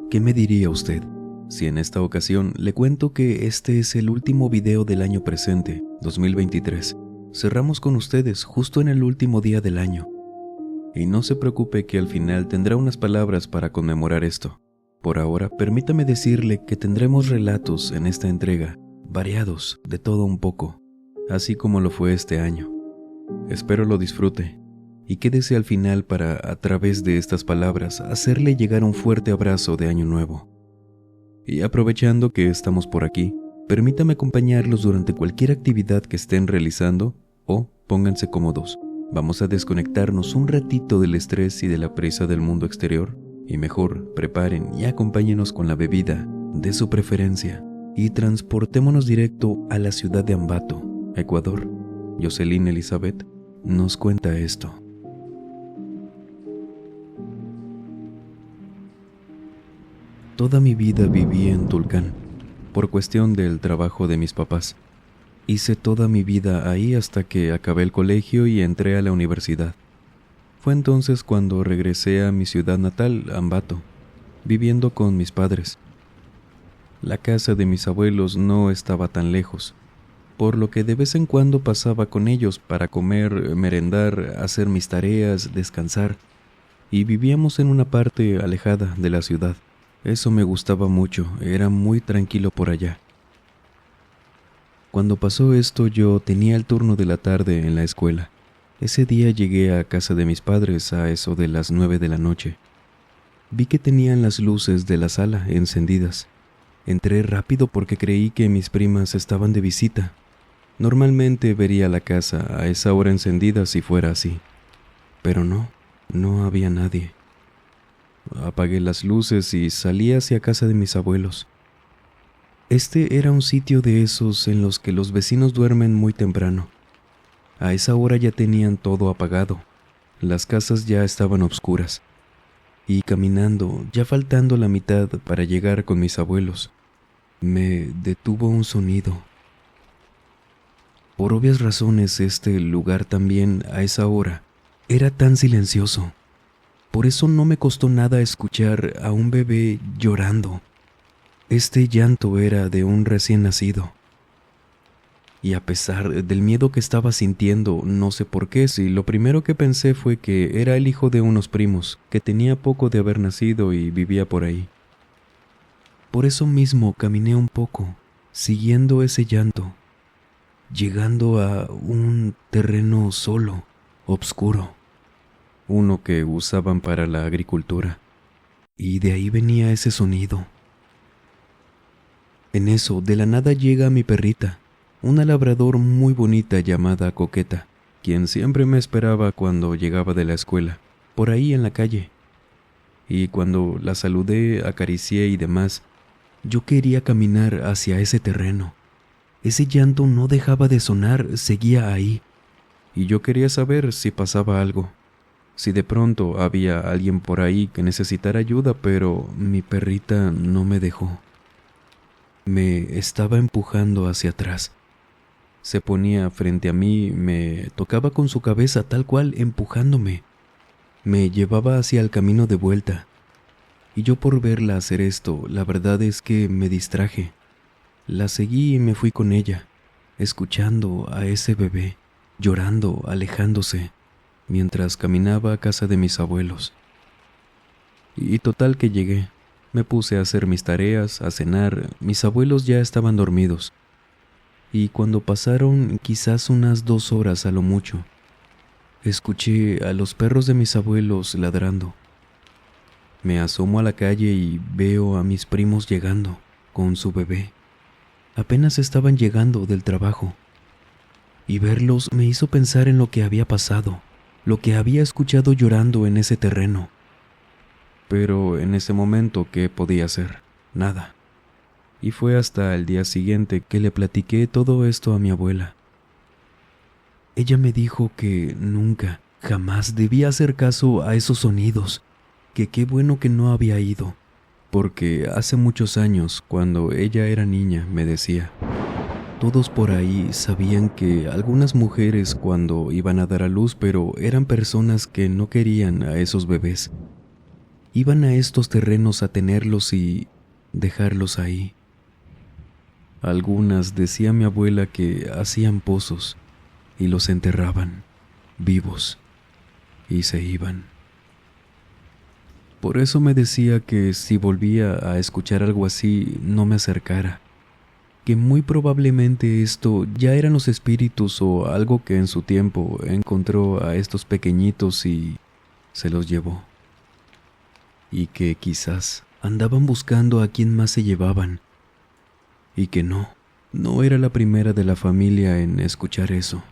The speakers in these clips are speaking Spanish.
¿Qué me diría usted si en esta ocasión le cuento que este es el último video del año presente, 2023? Cerramos con ustedes justo en el último día del año. Y no se preocupe que al final tendrá unas palabras para conmemorar esto. Por ahora, permítame decirle que tendremos relatos en esta entrega, variados, de todo un poco, así como lo fue este año. Espero lo disfrute y quédese al final para, a través de estas palabras, hacerle llegar un fuerte abrazo de Año Nuevo. Y aprovechando que estamos por aquí, permítame acompañarlos durante cualquier actividad que estén realizando o pónganse cómodos. Vamos a desconectarnos un ratito del estrés y de la prisa del mundo exterior y mejor preparen y acompáñenos con la bebida de su preferencia y transportémonos directo a la ciudad de Ambato, Ecuador. Jocelyn Elizabeth nos cuenta esto. Toda mi vida viví en Tulcán, por cuestión del trabajo de mis papás. Hice toda mi vida ahí hasta que acabé el colegio y entré a la universidad. Fue entonces cuando regresé a mi ciudad natal, Ambato, viviendo con mis padres. La casa de mis abuelos no estaba tan lejos, por lo que de vez en cuando pasaba con ellos para comer, merendar, hacer mis tareas, descansar, y vivíamos en una parte alejada de la ciudad. Eso me gustaba mucho, era muy tranquilo por allá. Cuando pasó esto, yo tenía el turno de la tarde en la escuela. Ese día llegué a casa de mis padres a eso de las 9 de la noche. Vi que tenían las luces de la sala encendidas. Entré rápido porque creí que mis primas estaban de visita. Normalmente vería la casa a esa hora encendida si fuera así. Pero no había nadie. Apagué las luces y salí hacia casa de mis abuelos. Este era un sitio de esos en los que los vecinos duermen muy temprano. A esa hora ya tenían todo apagado. Las casas ya estaban obscuras. Y caminando, ya faltando la mitad para llegar con mis abuelos, me detuvo un sonido. Por obvias razones, este lugar también, a esa hora, era tan silencioso. Por eso no me costó nada escuchar a un bebé llorando. Este llanto era de un recién nacido. Y a pesar del miedo que estaba sintiendo, no sé por qué, si lo primero que pensé fue que era el hijo de unos primos, que tenía poco de haber nacido y vivía por ahí. Por eso mismo caminé un poco, siguiendo ese llanto, llegando a un terreno solo, oscuro, uno que usaban para la agricultura, y de ahí venía ese sonido. En eso, de la nada llega mi perrita, una labrador muy bonita llamada Coqueta, quien siempre me esperaba cuando llegaba de la escuela, por ahí en la calle. Y cuando la saludé, acaricié y demás, yo quería caminar hacia ese terreno. Ese llanto no dejaba de sonar, seguía ahí. Y yo quería saber si pasaba algo, si de pronto había alguien por ahí que necesitara ayuda, pero mi perrita no me dejó. Me estaba empujando hacia atrás. Se ponía frente a mí, me tocaba con su cabeza tal cual empujándome. Me llevaba hacia el camino de vuelta. Y yo por verla hacer esto, la verdad es que me distraje. La seguí y me fui con ella, escuchando a ese bebé, llorando, alejándose, mientras caminaba a casa de mis abuelos. Y total que llegué. Me puse a hacer mis tareas, a cenar, mis abuelos ya estaban dormidos. Y cuando pasaron quizás unas 2 horas a lo mucho, escuché a los perros de mis abuelos ladrando. Me asomo a la calle y veo a mis primos llegando, con su bebé. Apenas estaban llegando del trabajo. Y verlos me hizo pensar en lo que había pasado, lo que había escuchado llorando en ese terreno. Pero en ese momento, ¿qué podía hacer? Nada. Y fue hasta el día siguiente que le platiqué todo esto a mi abuela. Ella me dijo que nunca, jamás debía hacer caso a esos sonidos, que qué bueno que no había ido, porque hace muchos años, cuando ella era niña, me decía, todos por ahí sabían que algunas mujeres cuando iban a dar a luz, pero eran personas que no querían a esos bebés. iban a estos terrenos a tenerlos y dejarlos ahí. Algunas, decía mi abuela, que hacían pozos y los enterraban vivos y se iban. Por eso me decía que si volvía a escuchar algo así, no me acercara, que muy probablemente esto ya eran los espíritus o algo que en su tiempo encontró a estos pequeñitos y se los llevó, y que quizás andaban buscando a quién más se llevaban, y que no era la primera de la familia en escuchar eso.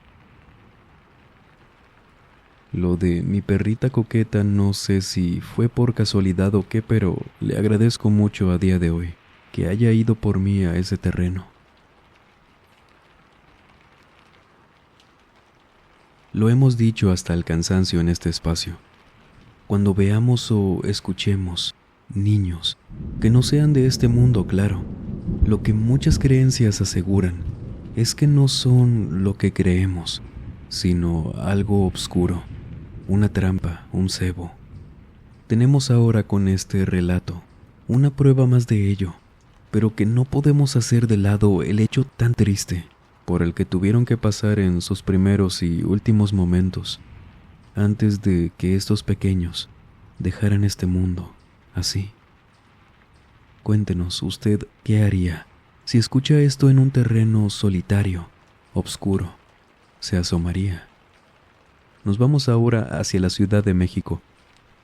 Lo de mi perrita Coqueta no sé si fue por casualidad o qué, pero le agradezco mucho a día de hoy que haya ido por mí a ese terreno. Lo hemos dicho hasta el cansancio en este espacio. Cuando veamos o escuchemos niños que no sean de este mundo, claro, lo que muchas creencias aseguran es que no son lo que creemos, sino algo oscuro, una trampa, un cebo. Tenemos ahora con este relato una prueba más de ello, pero que no podemos hacer de lado el hecho tan triste por el que tuvieron que pasar en sus primeros y últimos momentos, antes de que estos pequeños dejaran este mundo así. Cuéntenos usted qué haría si escucha esto en un terreno solitario, oscuro. ¿Se asomaría? Nos vamos ahora hacia la Ciudad de México,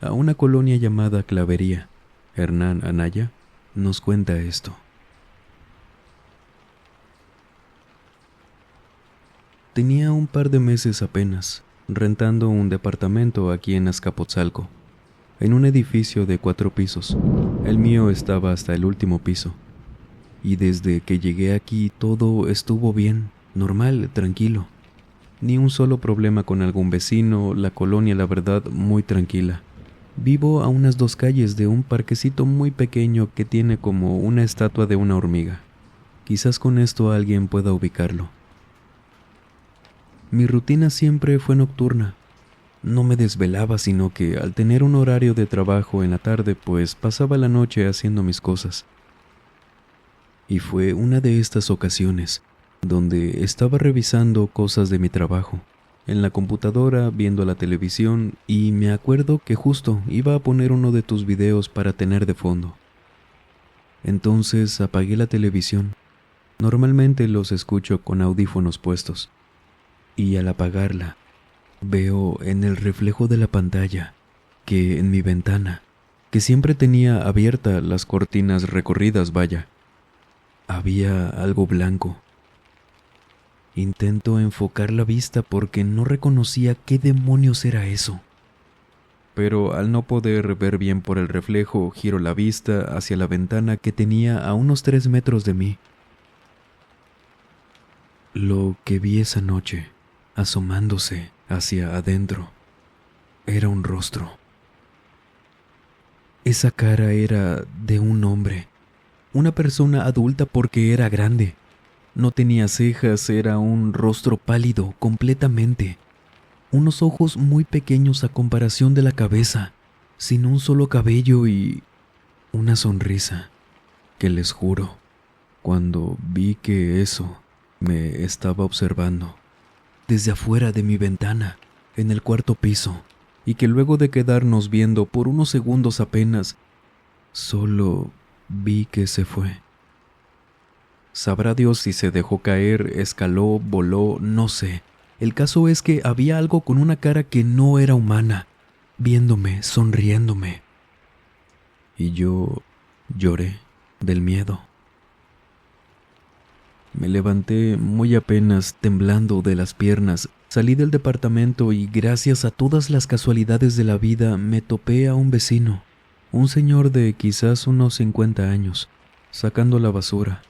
a una colonia llamada Clavería. Hernán Anaya nos cuenta esto. Tenía un par de meses apenas, rentando un departamento aquí en Azcapotzalco, en un edificio de 4 pisos. El mío estaba hasta el último piso, y desde que llegué aquí todo estuvo bien, normal, tranquilo. Ni un solo problema con algún vecino, la colonia la verdad muy tranquila. Vivo a unas 2 calles de un parquecito muy pequeño que tiene como una estatua de una hormiga. Quizás con esto alguien pueda ubicarlo. Mi rutina siempre fue nocturna. No me desvelaba, sino que al tener un horario de trabajo en la tarde, pues pasaba la noche haciendo mis cosas. Y fue una de estas ocasiones donde estaba revisando cosas de mi trabajo, en la computadora, viendo la televisión, y me acuerdo que justo iba a poner uno de tus videos para tener de fondo. Entonces apagué la televisión. Normalmente los escucho con audífonos puestos, y al apagarla, veo en el reflejo de la pantalla que en mi ventana, que siempre tenía abierta las cortinas recorridas, vaya, había algo blanco. Intento enfocar la vista porque no reconocía qué demonios era eso. Pero al no poder ver bien por el reflejo, giro la vista hacia la ventana que tenía a unos 3 metros de mí. Lo que vi esa noche, asomándose hacia adentro, era un rostro. Esa cara era de un hombre, una persona adulta porque era grande. No tenía cejas, era un rostro pálido completamente, unos ojos muy pequeños a comparación de la cabeza, sin un solo cabello y una sonrisa que les juro, cuando vi que eso me estaba observando desde afuera de mi ventana, en el 4º piso, y que luego de quedarnos viendo por unos segundos apenas, solo vi que se fue. Sabrá Dios si se dejó caer, escaló, voló, no sé. El caso es que había algo con una cara que no era humana, viéndome, sonriéndome. Y yo lloré del miedo. Me levanté muy apenas, temblando de las piernas, salí del departamento y gracias a todas las casualidades de la vida me topé a un vecino, un señor de quizás unos 50 años, sacando la basura.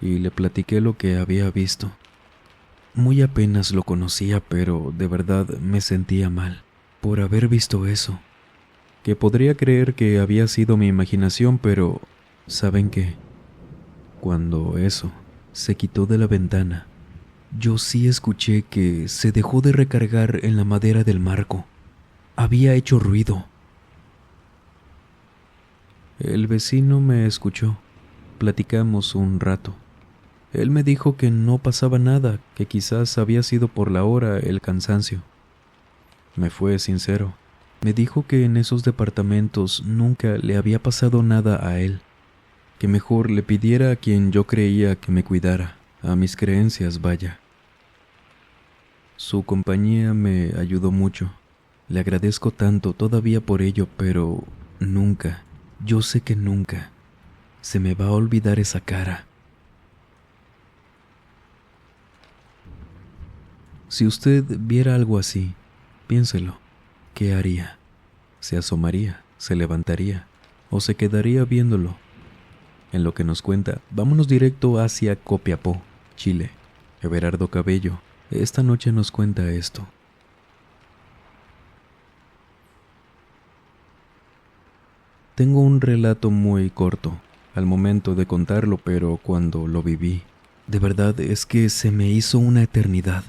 Y le platiqué lo que había visto. Muy apenas lo conocía, pero de verdad me sentía mal por haber visto eso. Que podría creer que había sido mi imaginación, pero ¿saben qué? Cuando eso se quitó de la ventana, yo sí escuché que se dejó de recargar en la madera del marco. Había hecho ruido. El vecino me escuchó. Platicamos un rato. Él me dijo que no pasaba nada, que quizás había sido por la hora, el cansancio. Me fue sincero. Me dijo que en esos departamentos nunca le había pasado nada a él, que mejor le pidiera a quien yo creía que me cuidara, a mis creencias, vaya. Su compañía me ayudó mucho. Le agradezco tanto todavía por ello, pero nunca, yo sé que nunca, se me va a olvidar esa cara. Si usted viera algo así, piénselo. ¿Qué haría? ¿Se asomaría, se levantaría o se quedaría viéndolo? En lo que nos cuenta, vámonos directo hacia Copiapó, Chile. Everardo Cabello, esta noche nos cuenta esto. Tengo un relato muy corto al momento de contarlo, pero cuando lo viví, de verdad es que se me hizo una eternidad.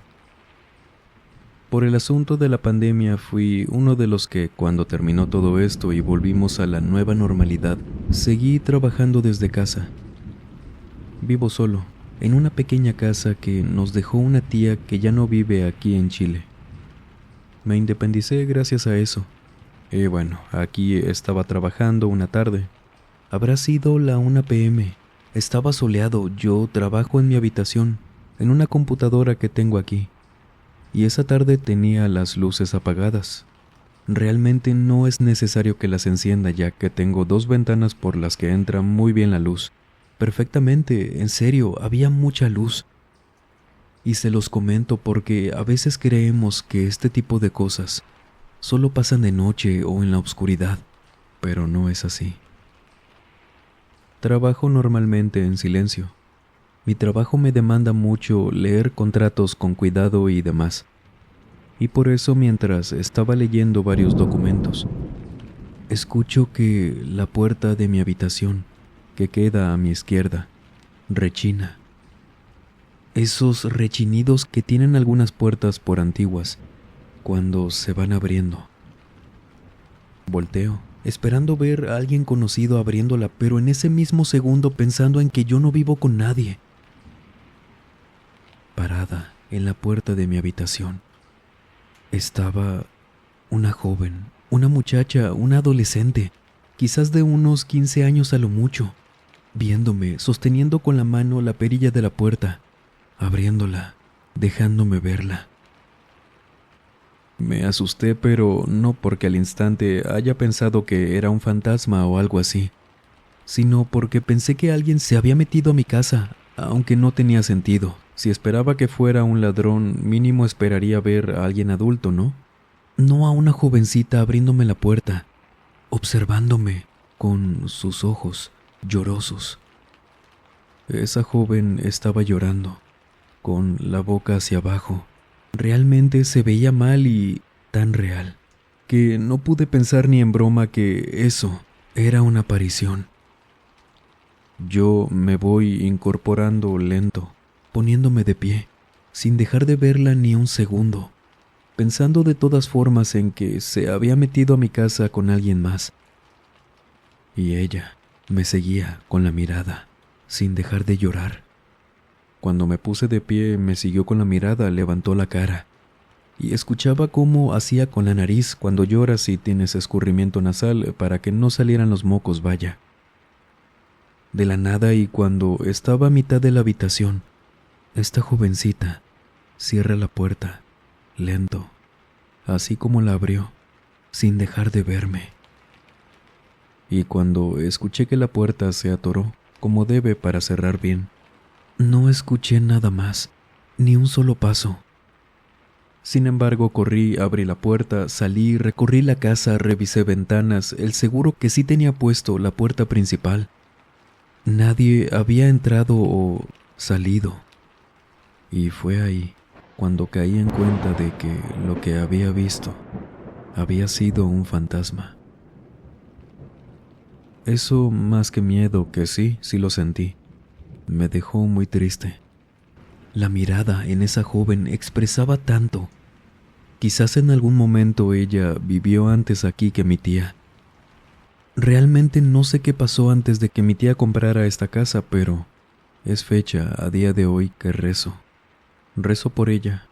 Por el asunto de la pandemia fui uno de los que, cuando terminó todo esto y volvimos a la nueva normalidad, seguí trabajando desde casa. Vivo solo, en una pequeña casa que nos dejó una tía que ya no vive aquí en Chile. Me independicé gracias a eso. Y bueno, aquí estaba trabajando una tarde. Habrá sido la 1 p.m. Estaba soleado, yo trabajo en mi habitación, en una computadora que tengo aquí. Y esa tarde tenía las luces apagadas. Realmente no es necesario que las encienda, ya que tengo 2 ventanas por las que entra muy bien la luz. Perfectamente, en serio, había mucha luz. Y se los comento porque a veces creemos que este tipo de cosas solo pasan de noche o en la oscuridad, pero no es así. Trabajo normalmente en silencio. Mi trabajo me demanda mucho leer contratos con cuidado y demás. Y por eso mientras estaba leyendo varios documentos, escucho que la puerta de mi habitación, que queda a mi izquierda, rechina. Esos rechinidos que tienen algunas puertas por antiguas, cuando se van abriendo. Volteo, esperando ver a alguien conocido abriéndola, pero en ese mismo segundo pensando en que yo no vivo con nadie. Parada en la puerta de mi habitación estaba una joven, una muchacha, una adolescente, quizás de unos 15 años a lo mucho, viéndome, sosteniendo con la mano la perilla de la puerta, abriéndola, dejándome verla. Me asusté, pero no porque al instante haya pensado que era un fantasma o algo así, sino porque pensé que alguien se había metido a mi casa, aunque no tenía sentido. Si esperaba que fuera un ladrón, mínimo esperaría ver a alguien adulto, ¿no? No a una jovencita abriéndome la puerta, observándome con sus ojos llorosos. Esa joven estaba llorando, con la boca hacia abajo. Realmente se veía mal y tan real, que no pude pensar ni en broma que eso era una aparición. Yo me voy incorporando lento, poniéndome de pie, sin dejar de verla ni un segundo, pensando de todas formas en que se había metido a mi casa con alguien más. Y ella me seguía con la mirada, sin dejar de llorar. Cuando me puse de pie, me siguió con la mirada, levantó la cara, y escuchaba cómo hacía con la nariz cuando lloras y tienes escurrimiento nasal para que no salieran los mocos, vaya. De la nada, y cuando estaba a mitad de la habitación, esta jovencita cierra la puerta, lento, así como la abrió, sin dejar de verme. Y cuando escuché que la puerta se atoró, como debe para cerrar bien, no escuché nada más, ni un solo paso. Sin embargo, corrí, abrí la puerta, salí, recorrí la casa, revisé ventanas, el seguro que sí tenía puesto, la puerta principal. Nadie había entrado o salido. Y fue ahí cuando caí en cuenta de que lo que había visto había sido un fantasma. Eso, más que miedo, que sí lo sentí, me dejó muy triste. La mirada en esa joven expresaba tanto. Quizás en algún momento ella vivió antes aquí que mi tía. Realmente no sé qué pasó antes de que mi tía comprara esta casa, pero es fecha a día de hoy que rezo. Rezo por ella,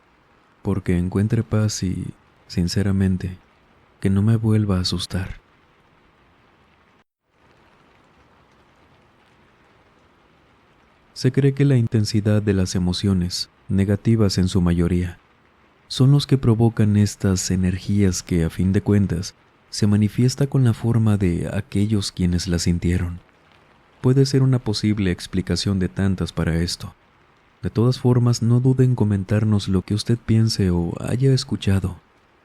porque encuentre paz y, sinceramente, que no me vuelva a asustar. Se cree que la intensidad de las emociones, negativas en su mayoría, son los que provocan estas energías que, a fin de cuentas, se manifiesta con la forma de aquellos quienes la sintieron. Puede ser una posible explicación de tantas para esto. De todas formas, no dude en comentarnos lo que usted piense o haya escuchado,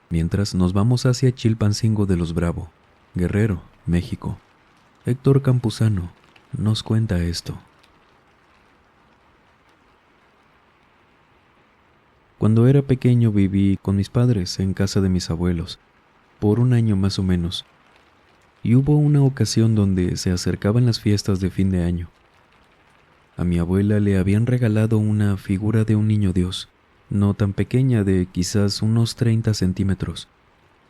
mientras nos vamos hacia Chilpancingo de los Bravo, Guerrero, México. Héctor Campuzano nos cuenta esto. Cuando era pequeño viví con mis padres en casa de mis abuelos, por un año más o menos, y hubo una ocasión donde se acercaban las fiestas de fin de año. A mi abuela le habían regalado una figura de un niño Dios, no tan pequeña, de quizás unos 30 centímetros,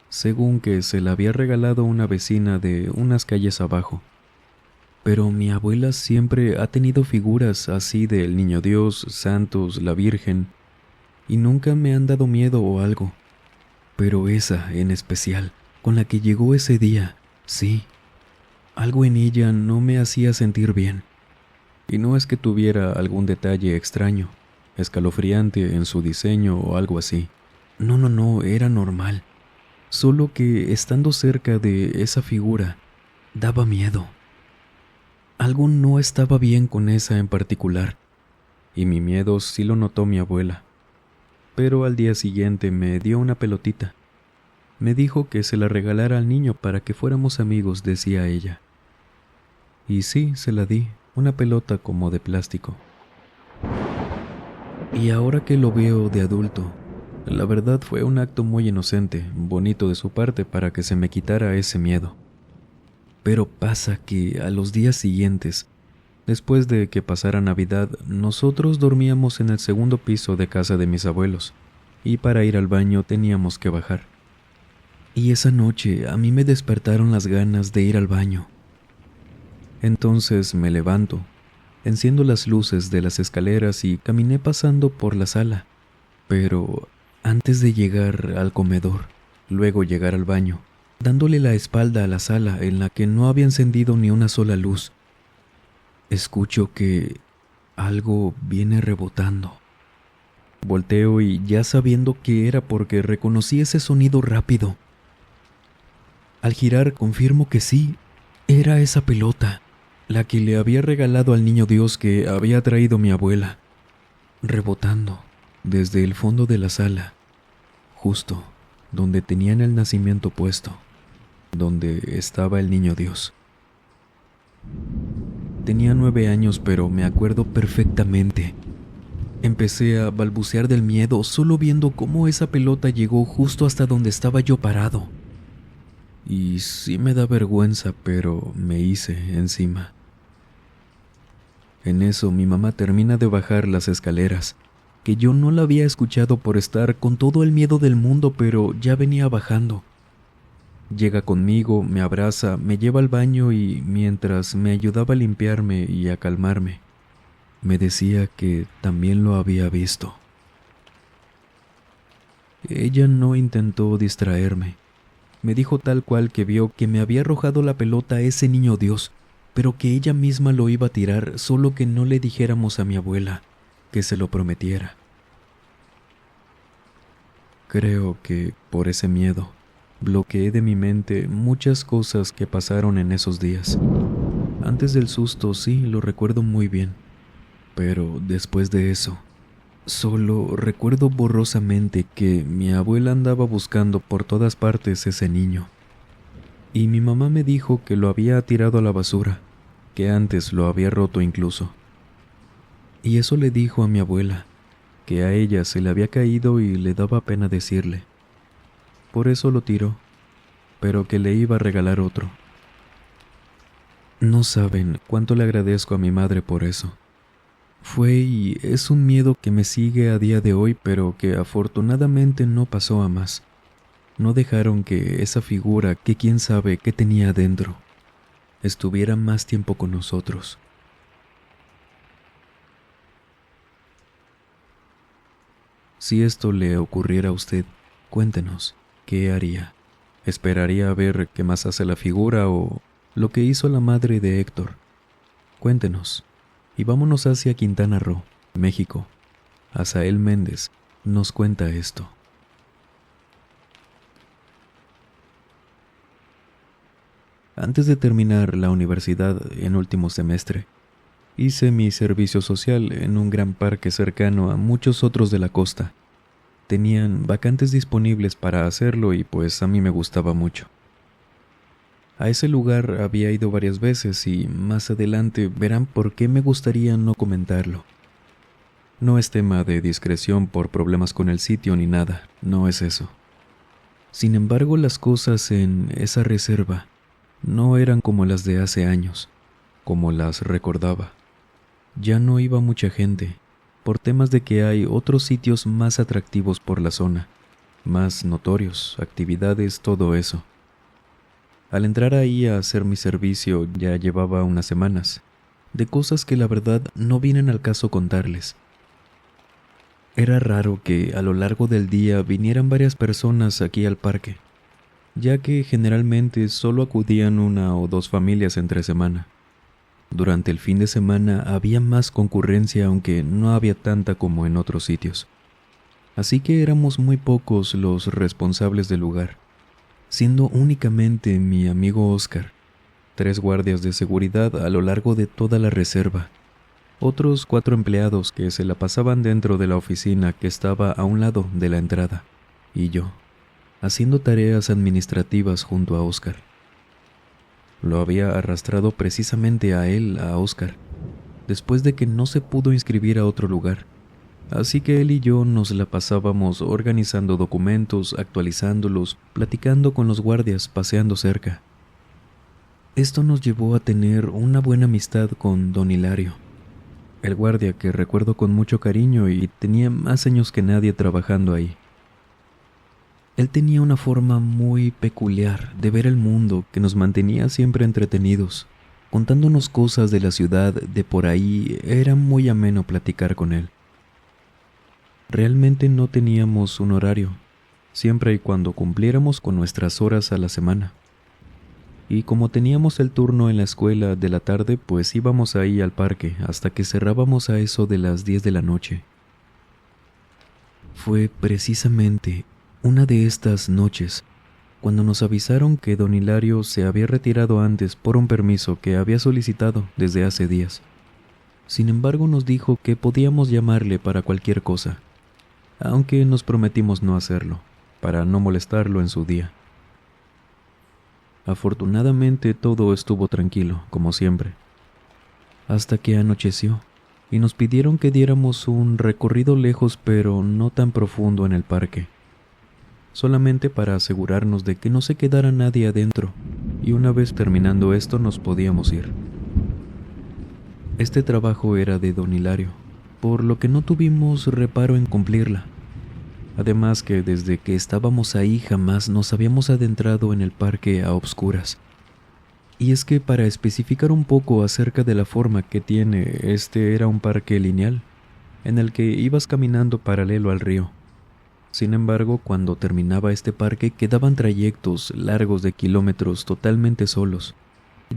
según que se la había regalado una vecina de unas calles abajo. Pero mi abuela siempre ha tenido figuras así del niño Dios, santos, la Virgen, y nunca me han dado miedo o algo. Pero esa, en especial, con la que llegó ese día, sí, algo en ella no me hacía sentir bien. Y no es que tuviera algún detalle extraño, escalofriante en su diseño o algo así. No, era normal. Solo que estando cerca de esa figura, daba miedo. Algo no estaba bien con esa en particular, y mi miedo sí lo notó mi abuela. Pero al día siguiente me dio una pelotita. Me dijo que se la regalara al niño para que fuéramos amigos, decía ella. Y sí, se la di, una pelota como de plástico. Y ahora que lo veo de adulto, la verdad fue un acto muy inocente, bonito de su parte para que se me quitara ese miedo. Pero pasa que a los días siguientes, después de que pasara Navidad, nosotros dormíamos en el segundo piso de casa de mis abuelos, y para ir al baño teníamos que bajar. Y esa noche a mí me despertaron las ganas de ir al baño. Entonces me levanto, enciendo las luces de las escaleras y caminé pasando por la sala, pero antes de llegar al comedor, luego llegar al baño, dándole la espalda a la sala en la que no había encendido ni una sola luz, escucho que algo viene rebotando. Volteo y ya sabiendo qué era porque reconocí ese sonido rápido. Al girar confirmo que sí, era esa pelota, la que le había regalado al niño Dios que había traído mi abuela, rebotando desde el fondo de la sala, justo donde tenían el nacimiento puesto, donde estaba el niño Dios. Tenía 9 años, pero me acuerdo perfectamente. Empecé a balbucear del miedo solo viendo cómo esa pelota llegó justo hasta donde estaba yo parado. Y sí me da vergüenza, pero me hice encima. En eso mi mamá termina de bajar las escaleras, que yo no la había escuchado por estar con todo el miedo del mundo, pero ya venía bajando. Llega conmigo, me abraza, me lleva al baño y mientras me ayudaba a limpiarme y a calmarme, me decía que también lo había visto. Ella no intentó distraerme. Me dijo tal cual que vio que me había arrojado la pelota a ese niño Dios, pero que ella misma lo iba a tirar, solo que no le dijéramos a mi abuela, que se lo prometiera. Creo que por ese miedo bloqueé de mi mente muchas cosas que pasaron en esos días. Antes del susto sí lo recuerdo muy bien, pero después de eso, solo recuerdo borrosamente que mi abuela andaba buscando por todas partes ese niño. Y mi mamá me dijo que lo había tirado a la basura, que antes lo había roto incluso. Y eso le dijo a mi abuela, que a ella se le había caído y le daba pena decirle. Por eso lo tiró, pero que le iba a regalar otro. No saben cuánto le agradezco a mi madre por eso. Fue y es un miedo que me sigue a día de hoy, pero que afortunadamente no pasó a más. No dejaron que esa figura, que quién sabe qué tenía adentro, estuviera más tiempo con nosotros. Si esto le ocurriera a usted, cuéntenos, ¿qué haría? ¿Esperaría a ver qué más hace la figura o lo que hizo la madre de Héctor? Cuéntenos, y vámonos hacia Quintana Roo, México. Asael Méndez nos cuenta esto. Antes de terminar la universidad en último semestre, hice mi servicio social en un gran parque cercano a muchos otros de la costa. Tenían vacantes disponibles para hacerlo y pues a mí me gustaba mucho. A ese lugar había ido varias veces y más adelante verán por qué me gustaría no comentarlo. No es tema de discreción por problemas con el sitio ni nada, no es eso. Sin embargo, las cosas en esa reserva no eran como las de hace años, como las recordaba. Ya no iba mucha gente, por temas de que hay otros sitios más atractivos por la zona, más notorios, actividades, todo eso. Al entrar ahí a hacer mi servicio ya llevaba unas semanas, de cosas que la verdad no vienen al caso contarles. Era raro que a lo largo del día vinieran varias personas aquí al parque, ya que generalmente solo acudían 1 o 2 familias entre semana. Durante el fin de semana había más concurrencia, aunque no había tanta como en otros sitios. Así que éramos muy pocos los responsables del lugar, siendo únicamente mi amigo Oscar, 3 guardias de seguridad a lo largo de toda la reserva, otros 4 empleados que se la pasaban dentro de la oficina que estaba a un lado de la entrada, y yo, haciendo tareas administrativas junto a Oscar. Lo había arrastrado precisamente a él, a Oscar, después de que no se pudo inscribir a otro lugar. Así que él y yo nos la pasábamos organizando documentos, actualizándolos, platicando con los guardias, paseando cerca. Esto nos llevó a tener una buena amistad con don Hilario, el guardia que recuerdo con mucho cariño y tenía más años que nadie trabajando ahí. Él tenía una forma muy peculiar de ver el mundo que nos mantenía siempre entretenidos, contándonos cosas de la ciudad de por ahí. Era muy ameno platicar con él. Realmente no teníamos un horario, siempre y cuando cumpliéramos con nuestras horas a la semana. Y como teníamos el turno en la escuela de la tarde, pues íbamos ahí al parque hasta que cerrábamos a eso de las 10 de la noche. Fue precisamente una de estas noches cuando nos avisaron que don Hilario se había retirado antes por un permiso que había solicitado desde hace días. Sin embargo, nos dijo que podíamos llamarle para cualquier cosa, aunque nos prometimos no hacerlo, para no molestarlo en su día. Afortunadamente todo estuvo tranquilo, como siempre, hasta que anocheció y nos pidieron que diéramos un recorrido lejos pero no tan profundo en el parque, solamente para asegurarnos de que no se quedara nadie adentro, y una vez terminando esto nos podíamos ir. Este trabajo era de don Hilario, por lo que no tuvimos reparo en cumplirla. Además que desde que estábamos ahí jamás nos habíamos adentrado en el parque a obscuras. Y es que para especificar un poco acerca de la forma que tiene, este era un parque lineal, en el que ibas caminando paralelo al río. Sin embargo, cuando terminaba este parque quedaban trayectos largos de kilómetros totalmente solos,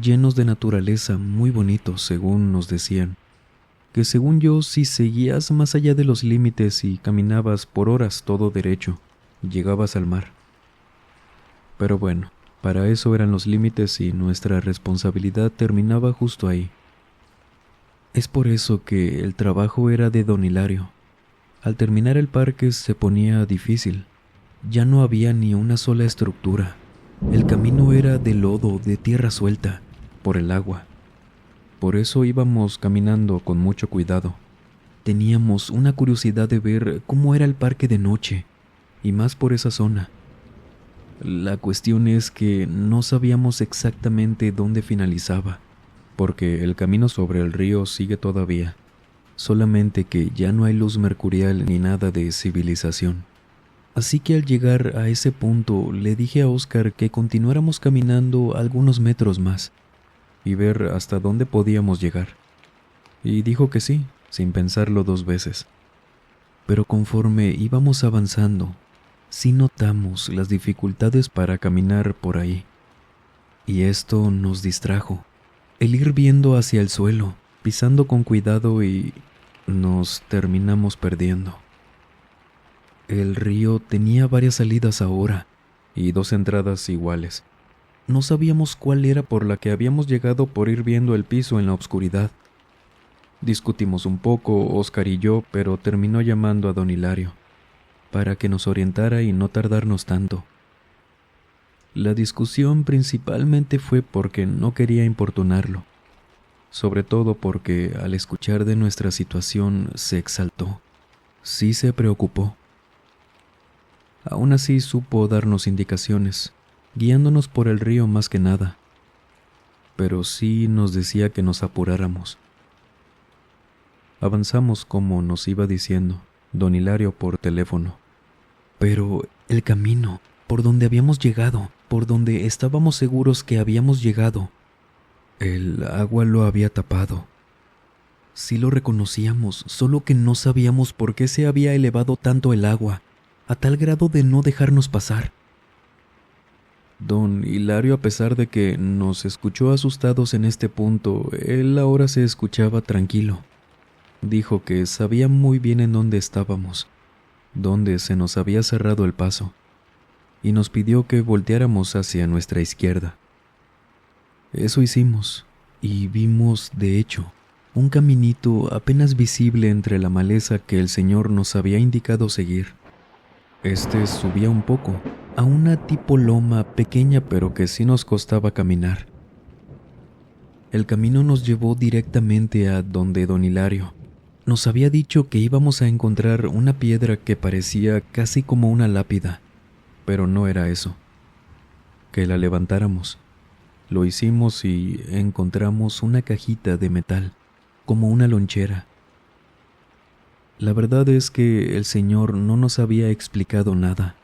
llenos de naturaleza, muy bonitos según nos decían. Que según yo, si seguías más allá de los límites y caminabas por horas todo derecho, llegabas al mar. Pero bueno, para eso eran los límites y nuestra responsabilidad terminaba justo ahí. Es por eso que el trabajo era de don Hilario. Al terminar el parque se ponía difícil. Ya no había ni una sola estructura. El camino era de lodo, de tierra suelta, por el agua. Por eso íbamos caminando con mucho cuidado. Teníamos una curiosidad de ver cómo era el parque de noche, y más por esa zona. La cuestión es que no sabíamos exactamente dónde finalizaba, porque el camino sobre el río sigue todavía, solamente que ya no hay luz mercurial ni nada de civilización. Así que al llegar a ese punto le dije a Oscar que continuáramos caminando algunos metros más, y ver hasta dónde podíamos llegar. Y dijo que sí, sin pensarlo 2 veces. Pero conforme íbamos avanzando, sí notamos las dificultades para caminar por ahí. Y esto nos distrajo. El ir viendo hacia el suelo, pisando con cuidado y nos terminamos perdiendo. El río tenía varias salidas ahora y 2 entradas iguales. No sabíamos cuál era por la que habíamos llegado por ir viendo el piso en la oscuridad. Discutimos un poco, Oscar y yo, pero terminó llamando a don Hilario para que nos orientara y no tardarnos tanto. La discusión principalmente fue porque no quería importunarlo, sobre todo porque al escuchar de nuestra situación se exaltó. Sí se preocupó. Aún así supo darnos indicaciones, guiándonos por el río más que nada, pero sí nos decía que nos apuráramos. Avanzamos como nos iba diciendo don Hilario por teléfono. Pero el camino, por donde habíamos llegado, por donde estábamos seguros que habíamos llegado, el agua lo había tapado. Sí lo reconocíamos, solo que no sabíamos por qué se había elevado tanto el agua, a tal grado de no dejarnos pasar. Don Hilario, a pesar de que nos escuchó asustados en este punto, él ahora se escuchaba tranquilo. Dijo que sabía muy bien en dónde estábamos, dónde se nos había cerrado el paso, y nos pidió que volteáramos hacia nuestra izquierda. Eso hicimos, y vimos, de hecho, un caminito apenas visible entre la maleza que el Señor nos había indicado seguir. Este subía un poco, a una tipo loma pequeña pero que sí nos costaba caminar. El camino nos llevó directamente a donde don Hilario nos había dicho que íbamos a encontrar una piedra que parecía casi como una lápida, pero no era eso. Que la levantáramos. Lo hicimos y encontramos una cajita de metal, como una lonchera. La verdad es que el Señor no nos había explicado nada.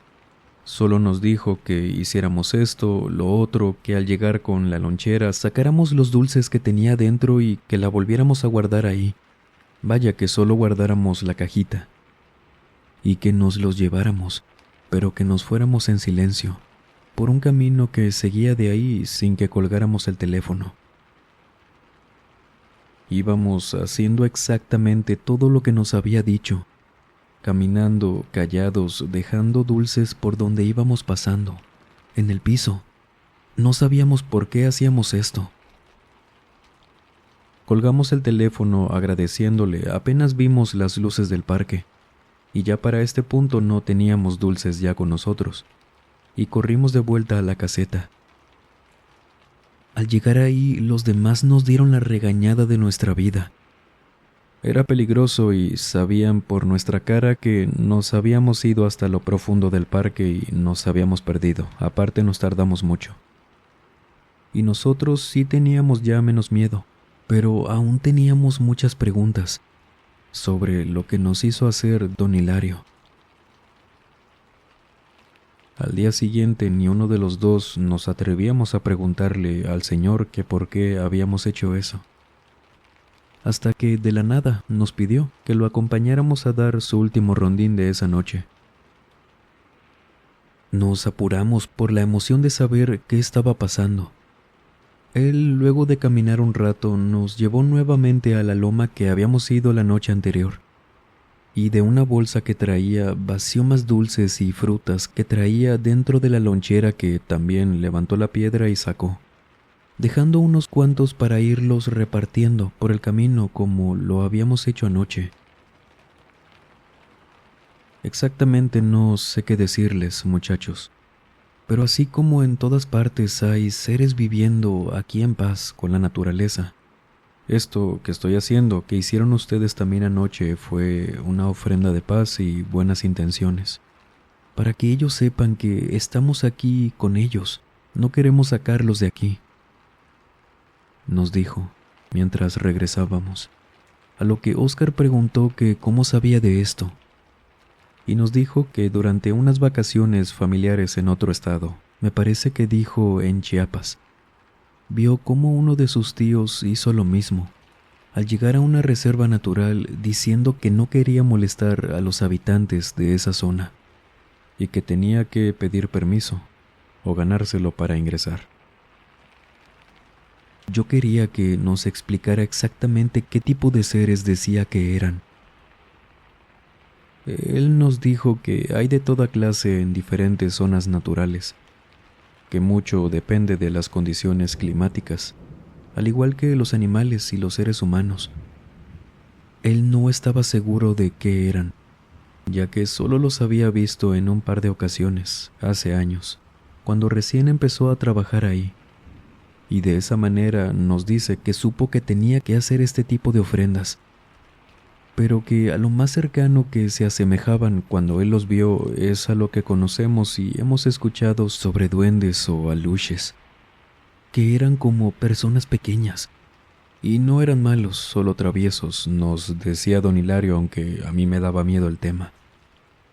Solo nos dijo que hiciéramos esto, lo otro, que al llegar con la lonchera sacáramos los dulces que tenía dentro y que la volviéramos a guardar ahí. Vaya, que solo guardáramos la cajita. Y que nos los lleváramos, pero que nos fuéramos en silencio, por un camino que seguía de ahí sin que colgáramos el teléfono. Íbamos haciendo exactamente todo lo que nos había dicho, caminando, callados, dejando dulces por donde íbamos pasando, en el piso. No sabíamos por qué hacíamos esto. Colgamos el teléfono agradeciéndole, apenas vimos las luces del parque, y ya para este punto no teníamos dulces ya con nosotros, y corrimos de vuelta a la caseta. Al llegar ahí, los demás nos dieron la regañada de nuestra vida. Era peligroso y sabían por nuestra cara que nos habíamos ido hasta lo profundo del parque y nos habíamos perdido. Aparte nos tardamos mucho. Y nosotros sí teníamos ya menos miedo, pero aún teníamos muchas preguntas sobre lo que nos hizo hacer don Hilario. Al día siguiente ni uno de los dos nos atrevíamos a preguntarle al Señor que por qué habíamos hecho eso. Hasta que de la nada nos pidió que lo acompañáramos a dar su último rondín de esa noche. Nos apuramos por la emoción de saber qué estaba pasando. Él, luego de caminar un rato, nos llevó nuevamente a la loma que habíamos ido la noche anterior, y de una bolsa que traía vació más dulces y frutas que traía dentro de la lonchera, que también levantó la piedra y sacó, dejando unos cuantos para irlos repartiendo por el camino como lo habíamos hecho anoche. Exactamente no sé qué decirles, muchachos. Pero así como en todas partes hay seres viviendo aquí en paz con la naturaleza, esto que estoy haciendo, que hicieron ustedes también anoche, fue una ofrenda de paz y buenas intenciones, para que ellos sepan que estamos aquí con ellos, no queremos sacarlos de aquí, nos dijo mientras regresábamos, a lo que Oscar preguntó que cómo sabía de esto. Y nos dijo que durante unas vacaciones familiares en otro estado, me parece que dijo en Chiapas, vio cómo uno de sus tíos hizo lo mismo, al llegar a una reserva natural diciendo que no quería molestar a los habitantes de esa zona y que tenía que pedir permiso o ganárselo para ingresar. Yo quería que nos explicara exactamente qué tipo de seres decía que eran. Él nos dijo que hay de toda clase en diferentes zonas naturales, que mucho depende de las condiciones climáticas, al igual que los animales y los seres humanos. Él no estaba seguro de qué eran, ya que solo los había visto en un par de ocasiones, hace años, cuando recién empezó a trabajar ahí. Y de esa manera nos dice que supo que tenía que hacer este tipo de ofrendas, pero que a lo más cercano que se asemejaban cuando él los vio es a lo que conocemos y hemos escuchado sobre duendes o aluches, que eran como personas pequeñas. Y no eran malos, solo traviesos, nos decía don Hilario, aunque a mí me daba miedo el tema.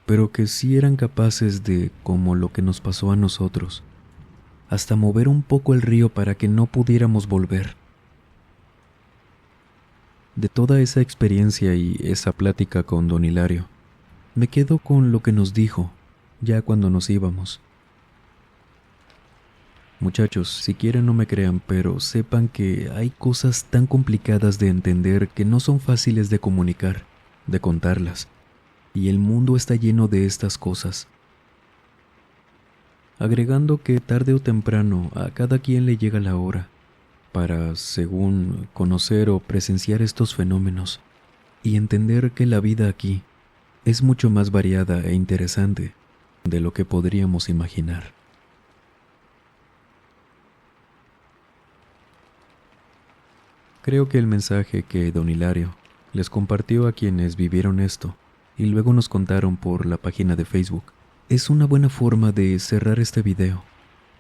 Pero que sí eran capaces de, como lo que nos pasó a nosotros, hasta mover un poco el río para que no pudiéramos volver. De toda esa experiencia y esa plática con don Hilario, me quedo con lo que nos dijo, ya cuando nos íbamos. Muchachos, si quieren no me crean, pero sepan que hay cosas tan complicadas de entender que no son fáciles de comunicar, de contarlas, y el mundo está lleno de estas cosas. Agregando que tarde o temprano a cada quien le llega la hora para, según, conocer o presenciar estos fenómenos y entender que la vida aquí es mucho más variada e interesante de lo que podríamos imaginar. Creo que el mensaje que don Hilario les compartió a quienes vivieron esto y luego nos contaron por la página de Facebook es una buena forma de cerrar este video,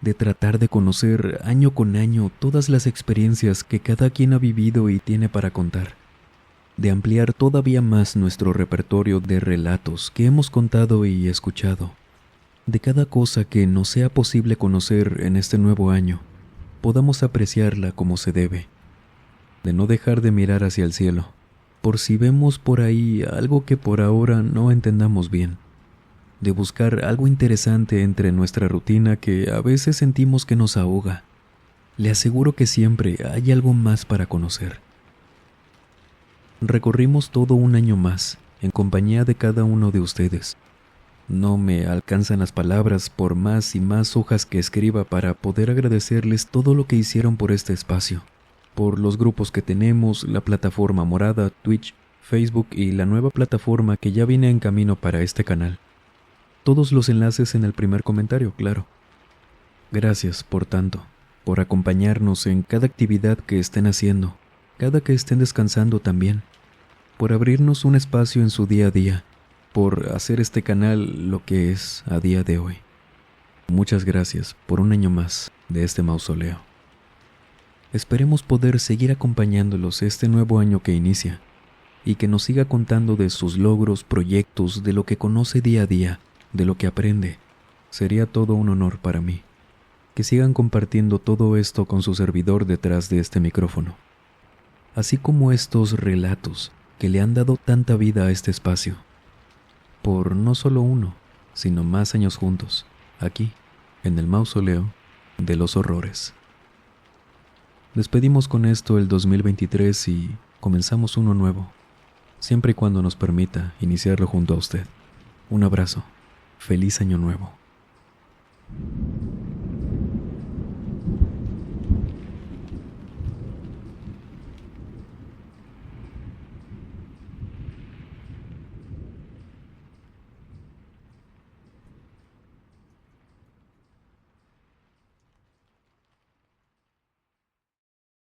de tratar de conocer año con año todas las experiencias que cada quien ha vivido y tiene para contar, de ampliar todavía más nuestro repertorio de relatos que hemos contado y escuchado, de cada cosa que nos sea posible conocer en este nuevo año, podamos apreciarla como se debe, de no dejar de mirar hacia el cielo, por si vemos por ahí algo que por ahora no entendamos bien, de buscar algo interesante entre nuestra rutina que a veces sentimos que nos ahoga. Le aseguro que siempre hay algo más para conocer. Recorrimos todo un año más, en compañía de cada uno de ustedes. No me alcanzan las palabras por más y más hojas que escriba para poder agradecerles todo lo que hicieron por este espacio, por los grupos que tenemos, la plataforma morada, Twitch, Facebook y la nueva plataforma que ya viene en camino para este canal. Todos los enlaces en el primer comentario, claro. Gracias por tanto, por acompañarnos en cada actividad que estén haciendo, cada que estén descansando también, por abrirnos un espacio en su día a día, por hacer este canal lo que es a día de hoy. Muchas gracias por un año más de este mausoleo. Esperemos poder seguir acompañándolos este nuevo año que inicia y que nos siga contando de sus logros, proyectos, de lo que conoce día a día, de lo que aprende. Sería todo un honor para mí. Que sigan compartiendo todo esto con su servidor detrás de este micrófono. Así como estos relatos que le han dado tanta vida a este espacio. Por no solo uno, sino más años juntos, aquí, en el mausoleo de los horrores. Despedimos con esto el 2023 y comenzamos uno nuevo, siempre y cuando nos permita iniciarlo junto a usted. Un abrazo. Feliz Año Nuevo.